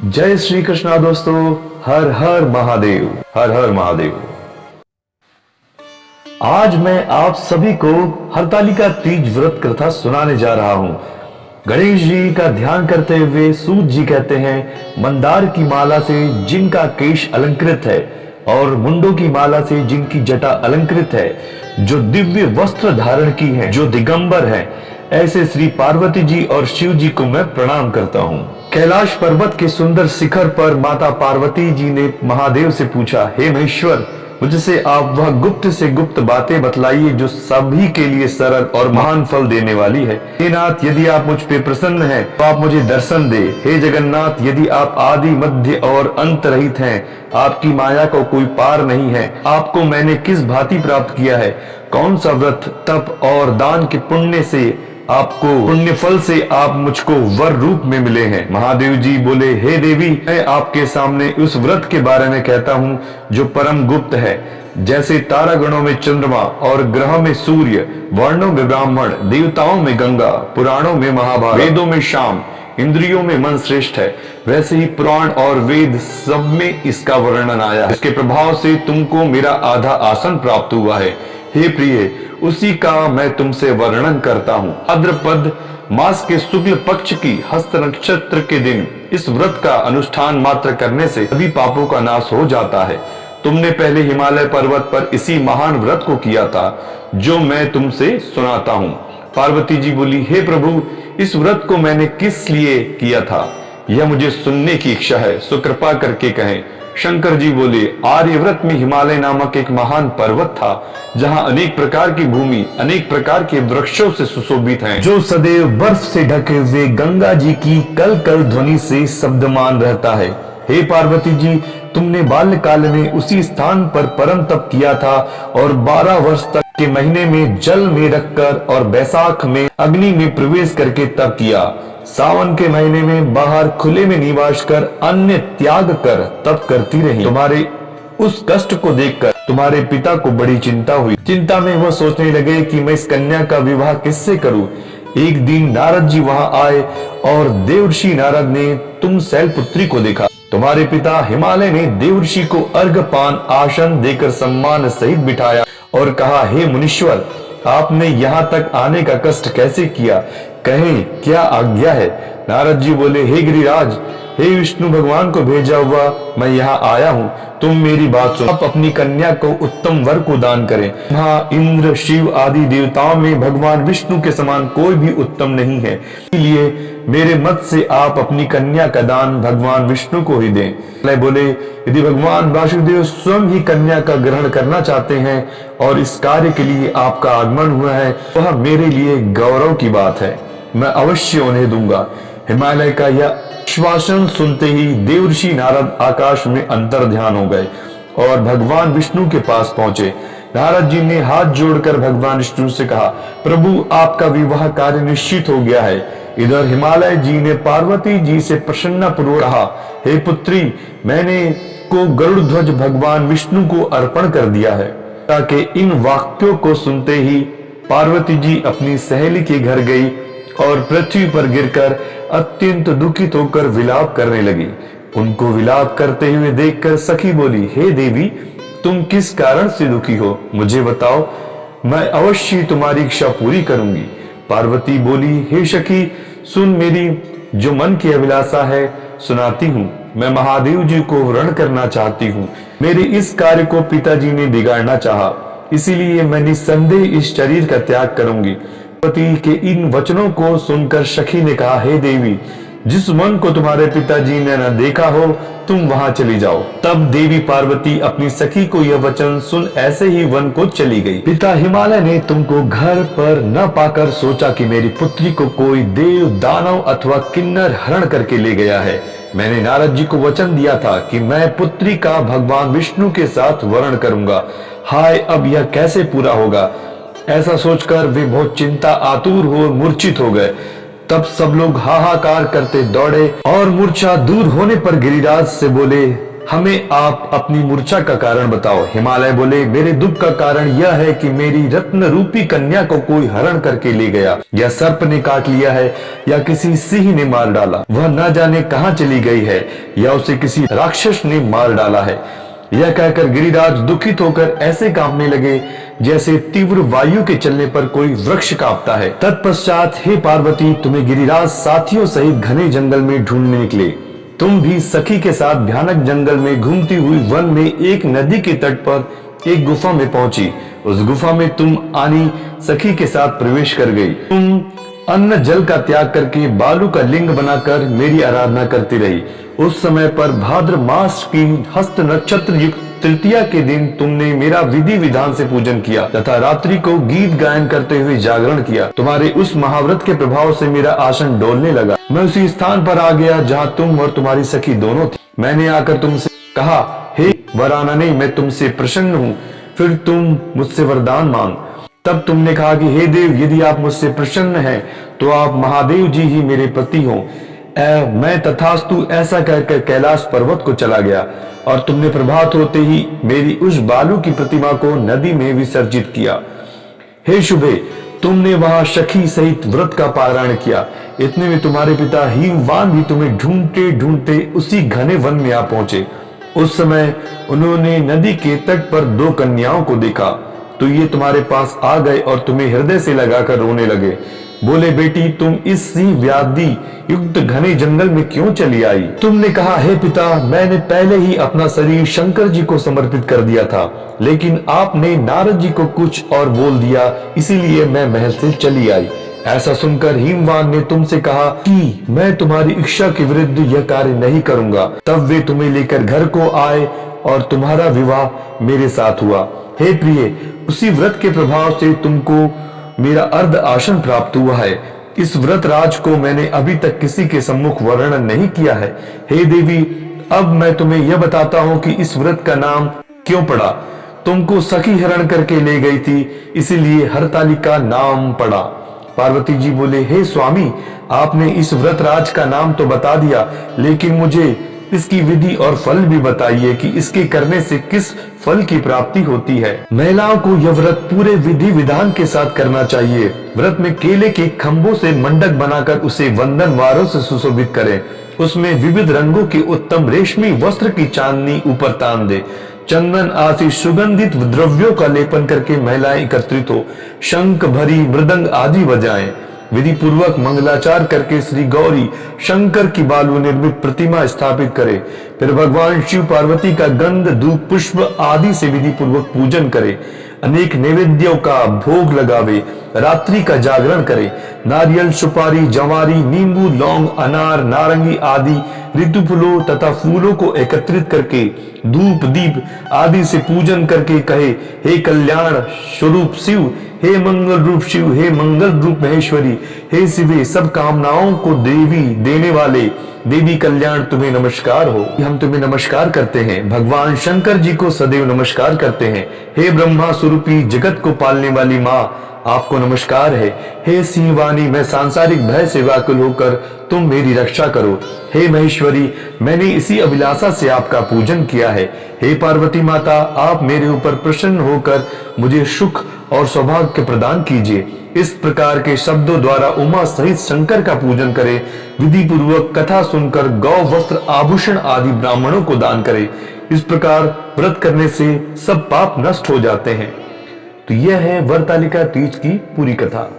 जय श्री कृष्णा दोस्तों। हर हर महादेव, हर हर महादेव। आज मैं आप सभी को हरतालिका तीज व्रत कथा सुनाने जा रहा हूं। गणेश जी का ध्यान करते हुए सूत जी कहते हैं, मंदार की माला से जिनका केश अलंकृत है और मुंडों की माला से जिनकी जटा अलंकृत है, जो दिव्य वस्त्र धारण की है, जो दिगंबर है, ऐसे श्री पार्वती जी और शिव जी को मैं प्रणाम करता हूँ। कैलाश पर्वत के सुंदर शिखर पर माता पार्वती जी ने महादेव से पूछा, हे महेश्वर, मुझसे आप वह गुप्त से गुप्त बातें बतलाइए जो सभी के लिए सरल और महान फल देने वाली है। हे नाथ, यदि आप मुझ पे प्रसन्न हैं तो आप मुझे दर्शन दे। हे जगन्नाथ, यदि आप आदि मध्य और अंत रहित हैं, आपकी माया को कोई पार नहीं है, आपको मैंने किस भांति प्राप्त किया है, कौन सा व्रत तप और दान के पुण्य से आपको पुण्य फल से आप मुझको वर रूप में मिले हैं। महादेव जी बोले, हे देवी, मैं आपके सामने उस व्रत के बारे में कहता हूँ जो परम गुप्त है। जैसे तारागणों में चंद्रमा और ग्रहों में सूर्य, वर्णों में ब्राह्मण, देवताओं में गंगा, पुराणों में महाभारत, वेदों में शाम, इंद्रियों में मन श्रेष्ठ है, वैसे ही पुराण और वेद सब में इसका वर्णन आया है। इसके प्रभाव से तुमको मेरा आधा आसन प्राप्त हुआ है। हे प्रिय, उसी का मैं तुमसे वर्णन करता हूँ। भाद्रपद मास के शुक्ल पक्ष की हस्त नक्षत्र के दिन इस व्रत का अनुष्ठान मात्र करने से सभी पापों का नाश हो जाता है। तुमने पहले हिमालय पर्वत पर इसी महान व्रत को किया था जो मैं तुमसे सुनाता हूँ। पार्वती जी बोली, हे प्रभु, इस व्रत को मैंने किस लिए किया था यह मुझे सुनने की इच्छा है, सो कृपा करके कहें। शंकर जी बोले, आर्यव्रत में हिमालय नामक एक महान पर्वत था जहाँ अनेक प्रकार की भूमि अनेक प्रकार के वृक्षों से सुशोभित है, जो सदैव बर्फ से ढके हुए गंगा जी की कल कल ध्वनि से शब्दमान रहता है। हे पार्वती जी, तुमने बाल्यकाल में उसी स्थान पर परम तप किया था और 12 वर्ष तक के महीने में जल में रखकर और बैसाख में अग्नि में प्रवेश करके तप किया। सावन के महीने में बाहर खुले में निवास कर अन्न त्याग कर तप करती रही। तुम्हारे उस कष्ट को देखकर तुम्हारे पिता को बड़ी चिंता हुई। चिंता में वह सोचने लगे कि मैं इस कन्या का विवाह किससे करूं। एक दिन नारद जी वहां आए और देवर्षि नारद ने तुम शैलपुत्री को देखा। तुम्हारे पिता हिमालय ने देवर्षि को अर्घपान आसन देकर सम्मान सहित बिठाया और कहा, हे मुनीश्वर, आपने यहाँ तक आने का कष्ट कैसे किया, कहें क्या आज्ञा है। नारद जी बोले, हे गिरिराज, हे विष्णु भगवान को भेजा हुआ मैं यहाँ आया हूँ, तुम मेरी बात सुनो। आप अपनी कन्या को उत्तम वर को दान करें। हाँ, इंद्र शिव आदि देवताओं में भगवान विष्णु के समान कोई भी उत्तम नहीं है, इसलिए मेरे मत से आप अपनी कन्या का दान भगवान विष्णु को ही दें। मैं बोले, यदि भगवान वासुदेव स्वयं ही कन्या का ग्रहण करना चाहते हैं और इस कार्य के लिए आपका आगमन हुआ है, वह मेरे लिए गौरव की बात है, मैं अवश्य उन्हें दूंगा। हिमालय का यह श्वासन सुनते ही देवर्षि नारद आकाश में अंतर ध्यान हो गए और भगवान विष्णु के पास पहुंचे। नारद जी ने हाथ जोड़कर भगवान विष्णु से कहा, प्रभु, आपका विवाह कार्य निश्चित हो गया है। इधर हिमालय जी ने पार्वती जी से प्रसन्न पूर्वक कहा, हे पुत्री, मैंने को गरुड़ ध्वज भगवान विष्णु को अर्पण कर दिया है। ताकि इन वाक्यों को सुनते ही पार्वती जी अपनी सहेली के घर गई और पृथ्वी पर गिरकर अत्यंत दुखित होकर विलाप करने लगी। उनको विलाप करते हुए देखकर सखी बोली, हे देवी, तुम किस कारण से दुखी हो, मुझे बताओ, मैं अवश्य तुम्हारी इच्छा पूरी करूंगी। पार्वती बोली, हे सखी, सुन, मेरी जो मन की अभिलाषा है सुनाती हूँ। मैं महादेव जी को वरण करना चाहती हूँ। मेरे इस कार्य को पिताजी ने बिगाड़ना चाहा, इसीलिए मैं निस्संदेह इस शरीर का त्याग करूंगी। पार्वती के इन वचनों को सुनकर सखी ने कहा, हे देवी, जिस वन को तुम्हारे पिताजी ने न देखा हो तुम वहां चली जाओ। तब देवी पार्वती अपनी सखी को यह वचन सुन ऐसे ही वन को चली गई। पिता हिमालय ने तुमको घर पर न पाकर सोचा कि मेरी पुत्री को कोई देव, दानव अथवा किन्नर हरण करके ले गया है। मैंने नारद जी को वचन दिया था कि मैं पुत्री का भगवान विष्णु के साथ वरण करूंगा। हाय, अब यह कैसे पूरा होगा। ऐसा सोचकर वे बहुत चिंता आतुर हो मूर्छित हो गए। तब सब लोग हाहाकार करते दौड़े और मूर्छा दूर होने पर गिरिराज से बोले, हमें आप अपनी मूर्छा का कारण बताओ। हिमालय बोले, मेरे दुख का कारण यह है कि मेरी रत्न रूपी कन्या को कोई हरण करके ले गया, या सर्प ने काट लिया है, या किसी सिंह ने मार डाला। वह न जाने कहां चली गई है, या उसे किसी राक्षस ने मार डाला है। यह कहकर गिरिराज दुखित होकर ऐसे कांपने लगे जैसे तीव्र वायु के चलने पर कोई वृक्ष कांपता है। तत्पश्चात हे पार्वती, तुम्हें गिरिराज साथियों सहित घने जंगल में ढूंढने निकले। तुम भी सखी के साथ भयानक जंगल में घूमती हुई वन में एक नदी के तट पर एक गुफा में पहुंची। उस गुफा में तुम आनी सखी के साथ प्रवेश कर गई। तुम अन्न जल का त्याग करके बालू का लिंग बनाकर मेरी आराधना करती रही। उस समय पर भाद्र मास की हस्त नक्षत्र युक्त तृतीया के दिन तुमने मेरा विधि विधान से पूजन किया तथा रात्रि को गीत गायन करते हुए जागरण किया। तुम्हारे उस महाव्रत के प्रभाव से मेरा आसन डोलने लगा। मैं उसी स्थान पर आ गया जहाँ तुम और तुम्हारी सखी दोनों थी। मैंने आकर तुमसे कहा, हे वरानने, मैं तुमसे प्रसन्न हूँ, फिर तुम मुझसे वरदान मांग। तब तुमने कहा कि हे देव, यदि आप मुझसे प्रसन्न हैं तो आप महादेव जी ही मेरे पति हो। मैं तथास्तु ऐसा कहकर कैलाश पर्वत को चला गया और तुमने प्रभात होते ही मेरी उस बालू की प्रतिमा को नदी में विसर्जित किया। हे शुभे, तुमने वहां सखी सहित व्रत का पारायण किया। इतने में तुम्हारे पिता हिमवान भी तुम्हें ढूंढते ढूंढते उसी घने वन में आ पहुंचे। उस समय उन्होंने नदी के तट पर 2 कन्याओं को देखा तो ये तुम्हारे पास आ गए और तुम्हें हृदय से लगाकर रोने लगे। बोले, बेटी, तुम इस सिंह व्याधि युक्त घने जंगल में क्यों चली आई? तुमने कहा, हे पिता, मैंने पहले ही अपना शरीर शंकर जी को समर्पित कर दिया था, लेकिन आपने नारद जी को कुछ और बोल दिया, इसीलिए मैं महल से चली आई। ऐसा सुनकर हिमवान ने तुमसे कहा कि मैं तुम्हारी इच्छा के विरुद्ध यह कार्य नहीं करूंगा। तब वे तुम्हें लेकर घर को आए और तुम्हारा विवाह मेरे साथ हुआ। हे प्रिय, उसी व्रत के प्रभाव से तुमको मेरा अर्ध आसन प्राप्त हुआ है। इस व्रत राज को मैंने अभी तक किसी के सम्मुख वर्णन नहीं किया है। हे देवी, अब मैं तुम्हें यह बताता हूँ कि इस व्रत का नाम क्यों पड़ा। तुमको सखी हरण करके ले गई थी, इसीलिए हरतालिका नाम पड़ा। पार्वती जी बोले, हे स्वामी, आपने इस व्रत राज का नाम तो बता दिया, लेकिन मुझे इसकी विधि और फल भी बताइए कि इसके करने से किस फल की प्राप्ति होती है। महिलाओं को यह व्रत पूरे विधि विधान के साथ करना चाहिए। व्रत में केले के खंभों से मंडक बनाकर उसे वंदन वारों से सुशोभित करें। उसमें विविध रंगों के उत्तम रेशमी वस्त्र की चांदनी ऊपर तान दे। चंदन आदि सुगंधित द्रव्यों का लेपन करके महिलाएं एकत्रित हो शंख, भरी, मृदंग आदि बजाएं। विधि पूर्वक मंगलाचार करके श्री गौरी शंकर की बालू निर्मित प्रतिमा स्थापित करे। फिर भगवान शिव पार्वती का गंध, धूप, पुष्प आदि से विधि पूर्वक पूजन करे। अनेक नैवेद्यों का भोग लगावे। रात्रि का जागरण करे। नारियल, सुपारी, जवारी, नींबू, लौंग, अनार, नारंगी आदि ऋतु फूलों तथा फूलों को एकत्रित करके धूप, दीप आदि से पूजन करके कहे, हे कल्याण स्वरूप शिव, हे मंगल रूप शिव, हे मंगल रूप महेश्वरी, हे शिवे, सब कामनाओं को देवी देने वाले देवी कल्याण, तुम्हें नमस्कार हो। हम तुम्हें नमस्कार करते हैं। भगवान शंकर जी को सदैव नमस्कार करते हैं। हे ब्रह्मा स्वरूपी जगत को पालने वाली माँ, आपको नमस्कार है। हे सिंहवानी, मैं सांसारिक भय से व्याकुल होकर तुम मेरी रक्षा करो। हे महेश्वरी, मैंने इसी अभिलाषा से आपका पूजन किया है। हे पार्वती माता, आप मेरे ऊपर प्रसन्न होकर मुझे सुख और सौभाग्य प्रदान कीजिए। इस प्रकार के शब्दों द्वारा उमा सहित शंकर का पूजन करें। विधि पूर्वक कथा सुनकर गौ, वस्त्र, आभूषण आदि ब्राह्मणों को दान करें। इस प्रकार व्रत करने से सब पाप नष्ट हो जाते हैं। तो यह है वरतालिका तीज की पूरी कथा।